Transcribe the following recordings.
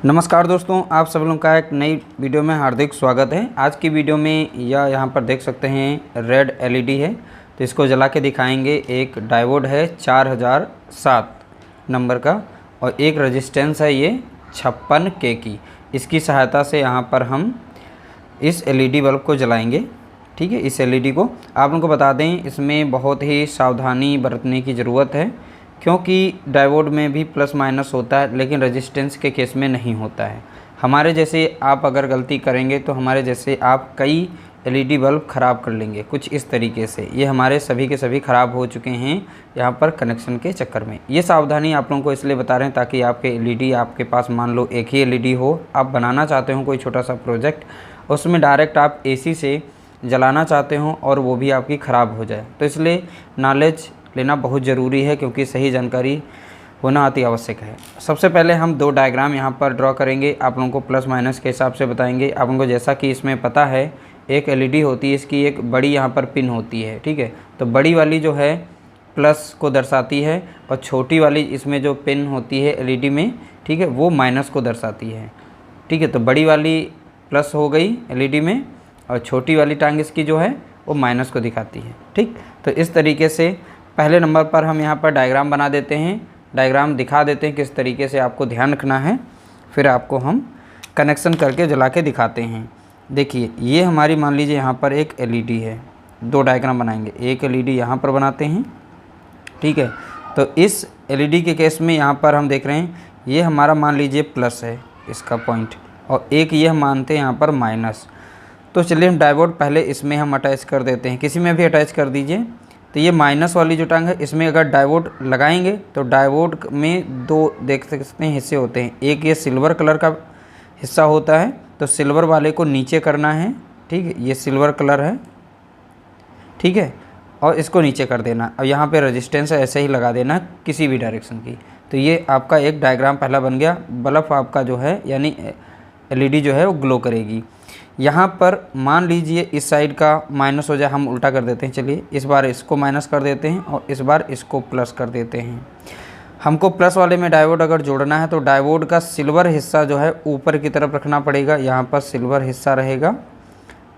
नमस्कार दोस्तों, आप सब लोगों का एक नई वीडियो में हार्दिक स्वागत है। आज की वीडियो में यहाँ पर देख सकते हैं रेड एलईडी है, तो इसको जला के दिखाएंगे। एक डायोड है 4007 नंबर का और एक रेजिस्टेंस है ये 56K की। इसकी सहायता से यहाँ पर हम इस एलईडी बल्ब को जलाएंगे। ठीक है, इस एलईडी को आप लोगों को बता दें, इसमें बहुत ही सावधानी बरतने की ज़रूरत है, क्योंकि डायोड में भी प्लस माइनस होता है, लेकिन रेजिस्टेंस के केस में नहीं होता है। हमारे जैसे आप अगर गलती करेंगे तो हमारे जैसे आप कई एलईडी बल्ब ख़राब कर लेंगे कुछ इस तरीके से। ये हमारे सभी के सभी ख़राब हो चुके हैं यहाँ पर कनेक्शन के चक्कर में। ये सावधानी आप लोगों को इसलिए बता रहे हैं ताकि आपके एलईडी, आपके पास मान लो एक ही एलईडी हो, आप बनाना चाहते हो कोई छोटा सा प्रोजेक्ट, उसमें डायरेक्ट आप एसी से जलाना चाहते हो और वो भी आपकी ख़राब हो जाए, तो इसलिए नॉलेज लेना बहुत ज़रूरी है, क्योंकि सही जानकारी होना अति आवश्यक है। सबसे पहले हम दो डायग्राम यहाँ पर ड्रॉ करेंगे, आप लोगों को प्लस माइनस के हिसाब से बताएंगे। आप लोगों को जैसा कि इसमें पता है, एक एलईडी होती है, इसकी एक बड़ी यहाँ पर पिन होती है। ठीक है, तो बड़ी वाली जो है प्लस को दर्शाती है और छोटी वाली इसमें जो पिन होती है एलईडी में, ठीक है, वो माइनस को दर्शाती है। ठीक है, तो बड़ी वाली प्लस हो गई एलईडी में और छोटी वाली टांग इसकी जो है वो माइनस को दिखाती है। ठीक, तो इस तरीके से पहले नंबर पर हम यहाँ पर डायग्राम बना देते हैं, डायग्राम दिखा देते हैं किस तरीके से आपको ध्यान रखना है, फिर आपको हम कनेक्शन करके जला के दिखाते हैं। देखिए, ये हमारी मान लीजिए यहाँ पर एक एलईडी है, दो डायग्राम बनाएंगे। एक एलईडी यहाँ पर बनाते हैं। ठीक है, तो इस एलईडी के केस में यहाँ पर हम देख रहे हैं, ये हमारा मान लीजिए प्लस है इसका पॉइंट, और एक ये हम मानते हैं यहाँ पर माइनस। तो चलिए हम डायोड पहले इसमें हम अटैच कर देते हैं, किसी में भी अटैच कर दीजिए। तो ये माइनस वाली जो टांग है, इसमें अगर डायोड लगाएंगे तो डायोड में दो देख सकते हैं हिस्से होते हैं। एक ये सिल्वर कलर का हिस्सा होता है, तो सिल्वर वाले को नीचे करना है। ठीक है, ये सिल्वर कलर है। ठीक है, और इसको नीचे कर देना। अब यहाँ पे रेजिस्टेंस ऐसे ही लगा देना किसी भी डायरेक्शन की। तो ये आपका एक डायग्राम पहला बन गया। बल्ब आपका जो है यानी एलईडी जो है वो ग्लो करेगी। यहाँ पर मान लीजिए इस साइड का माइनस हो जाए, हम उल्टा कर देते हैं। चलिए, इस बार इसको माइनस कर देते हैं और इस बार इसको प्लस कर देते हैं। हमको प्लस वाले में डायोड अगर जोड़ना है तो डायोड का सिल्वर हिस्सा जो है ऊपर की तरफ रखना पड़ेगा, यहाँ पर सिल्वर हिस्सा रहेगा,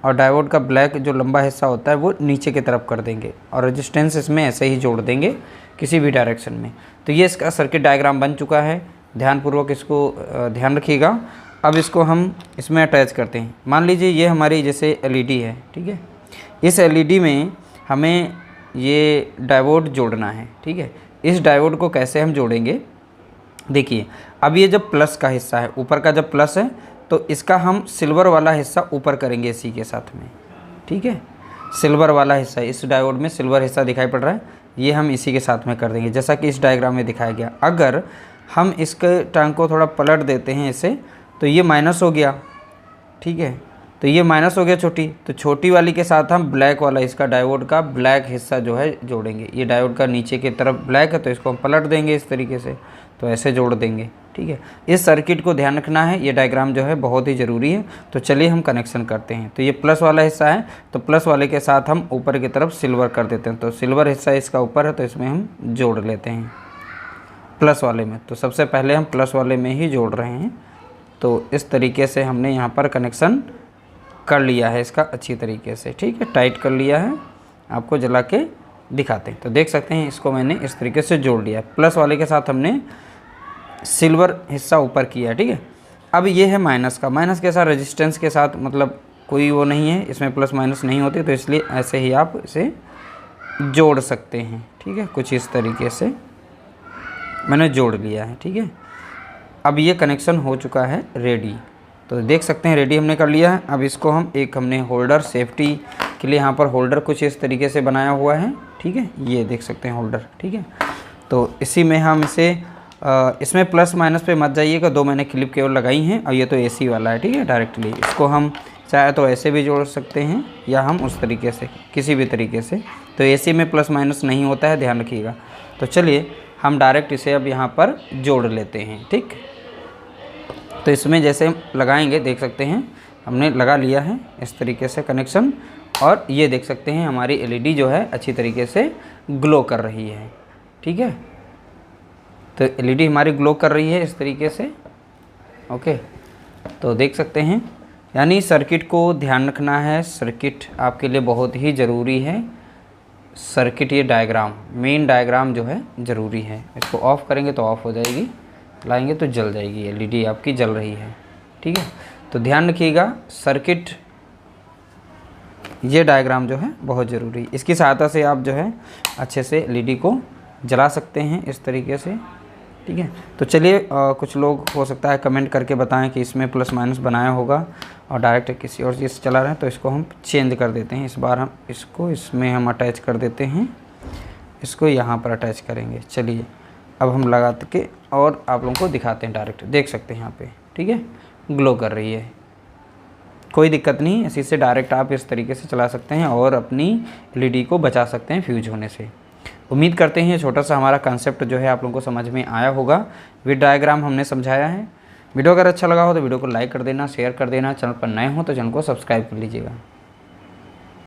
और डायोड का ब्लैक जो लंबा हिस्सा होता है वो नीचे की तरफ कर देंगे, और रेजिस्टेंस इसमें ऐसे ही जोड़ देंगे किसी भी डायरेक्शन में। तो ये इसका सर्किट डायग्राम बन चुका है। ध्यानपूर्वक इसको ध्यान रखिएगा। अब इसको हम इसमें अटैच करते हैं। मान लीजिए ये हमारी जैसे एलईडी है। ठीक है, इस एलईडी में हमें ये डायोड जोड़ना है। ठीक है, इस डायोड को कैसे हम जोड़ेंगे, देखिए, अब ये जब प्लस का हिस्सा है, ऊपर का जब प्लस है, तो इसका हम सिल्वर वाला हिस्सा ऊपर करेंगे इसी के साथ में। ठीक है, सिल्वर वाला हिस्सा, इस डायोड में सिल्वर हिस्सा दिखाई पड़ रहा है, ये हम इसी के साथ में कर देंगे, जैसा कि इस डायग्राम में दिखाया गया। अगर हम इसके टांग को थोड़ा पलट देते हैं इसे, तो ये माइनस हो गया। ठीक है, तो ये माइनस हो गया छोटी, तो छोटी वाली के साथ हम ब्लैक वाला, इसका डायोड का ब्लैक हिस्सा जो है जोड़ेंगे। ये डायोड का नीचे की तरफ ब्लैक है, तो इसको हम पलट देंगे इस तरीके से, तो ऐसे जोड़ देंगे। ठीक है, इस सर्किट को ध्यान रखना है, ये डायग्राम जो है बहुत ही ज़रूरी है। तो चलिए हम कनेक्शन करते हैं। तो ये प्लस वाला हिस्सा है, तो प्लस वाले के साथ हम ऊपर की तरफ सिल्वर कर देते हैं। तो सिल्वर हिस्सा इसका ऊपर है, तो इसमें हम जोड़ लेते हैं प्लस वाले में। तो सबसे पहले हम प्लस वाले में ही जोड़ रहे हैं। तो इस तरीके से हमने यहाँ पर कनेक्शन कर लिया है इसका अच्छी तरीके से। ठीक है, टाइट कर लिया है। आपको जला के दिखाते हैं, तो देख सकते हैं इसको मैंने इस तरीके से जोड़ लिया। प्लस वाले के साथ हमने सिल्वर हिस्सा ऊपर किया है। ठीक है, अब ये है माइनस का। माइनस के साथ रेजिस्टेंस के साथ मतलब कोई वो नहीं है, इसमें प्लस माइनस नहीं होते, तो इसलिए ऐसे ही आप इसे जोड़ सकते हैं। ठीक है, कुछ इस तरीके से मैंने जोड़ लिया है। ठीक है, अब ये कनेक्शन हो चुका है रेडी। तो देख सकते हैं रेडी हमने कर लिया है। अब इसको हम हमने होल्डर सेफ्टी के लिए यहाँ पर होल्डर कुछ इस तरीके से बनाया हुआ है। ठीक है, ये देख सकते हैं होल्डर। ठीक है, तो इसी में हम इसे इसमें प्लस माइनस पे मत जाइएगा, दो मैंने क्लिप केवल लगाई हैं, और ये तो एसी वाला है। ठीक है, डायरेक्टली इसको हम चाहे तो ऐसे भी जोड़ सकते हैं या हम उस तरीके से, किसी भी तरीके से। तो एसी में प्लस माइनस नहीं होता है, ध्यान रखिएगा। तो चलिए हम डायरेक्ट इसे अब यहाँ पर जोड़ लेते हैं। ठीक, तो इसमें जैसे लगाएंगे देख सकते हैं हमने लगा लिया है इस तरीके से कनेक्शन, और ये देख सकते हैं हमारी एलईडी जो है अच्छी तरीके से ग्लो कर रही है। ठीक है, तो एलईडी हमारी ग्लो कर रही है इस तरीके से। ओके, तो देख सकते हैं, यानी सर्किट को ध्यान रखना है। सर्किट आपके लिए बहुत ही ज़रूरी है। सर्किट ये डायग्राम, मेन डायग्राम जो है ज़रूरी है। इसको ऑफ़ करेंगे तो ऑफ़ हो जाएगी, लाएंगे तो जल जाएगी, एलईडी आपकी जल रही है। ठीक है, तो ध्यान रखिएगा, सर्किट ये डायग्राम जो है बहुत ज़रूरी है। इसकी सहायता से आप जो है अच्छे से एलईडी को जला सकते हैं इस तरीके से। ठीक है, तो चलिए कुछ लोग हो सकता है कमेंट करके बताएं कि इसमें प्लस माइनस बनाया होगा और डायरेक्ट किसी और चीज़ से चला रहे हैं, तो इसको हम चेंज कर देते हैं। इस बार हम इसको इसमें हम अटैच कर देते हैं, इसको यहाँ पर अटैच करेंगे। चलिए अब हम लगा के और आप लोगों को दिखाते हैं, डायरेक्ट देख सकते हैं यहाँ पे। ठीक है, ग्लो कर रही है, कोई दिक्कत नहीं। इसी से डायरेक्ट आप इस तरीके से चला सकते हैं और अपनी एलईडी को बचा सकते हैं फ्यूज होने से। उम्मीद करते हैं छोटा सा हमारा कंसेप्ट जो है आप लोगों को समझ में आया होगा। विद डायग्राम हमने समझाया है। वीडियो अगर अच्छा लगा हो तो वीडियो को लाइक कर देना, शेयर कर देना। चैनल पर नए हो तो चैनल को सब्सक्राइब कर लीजिएगा।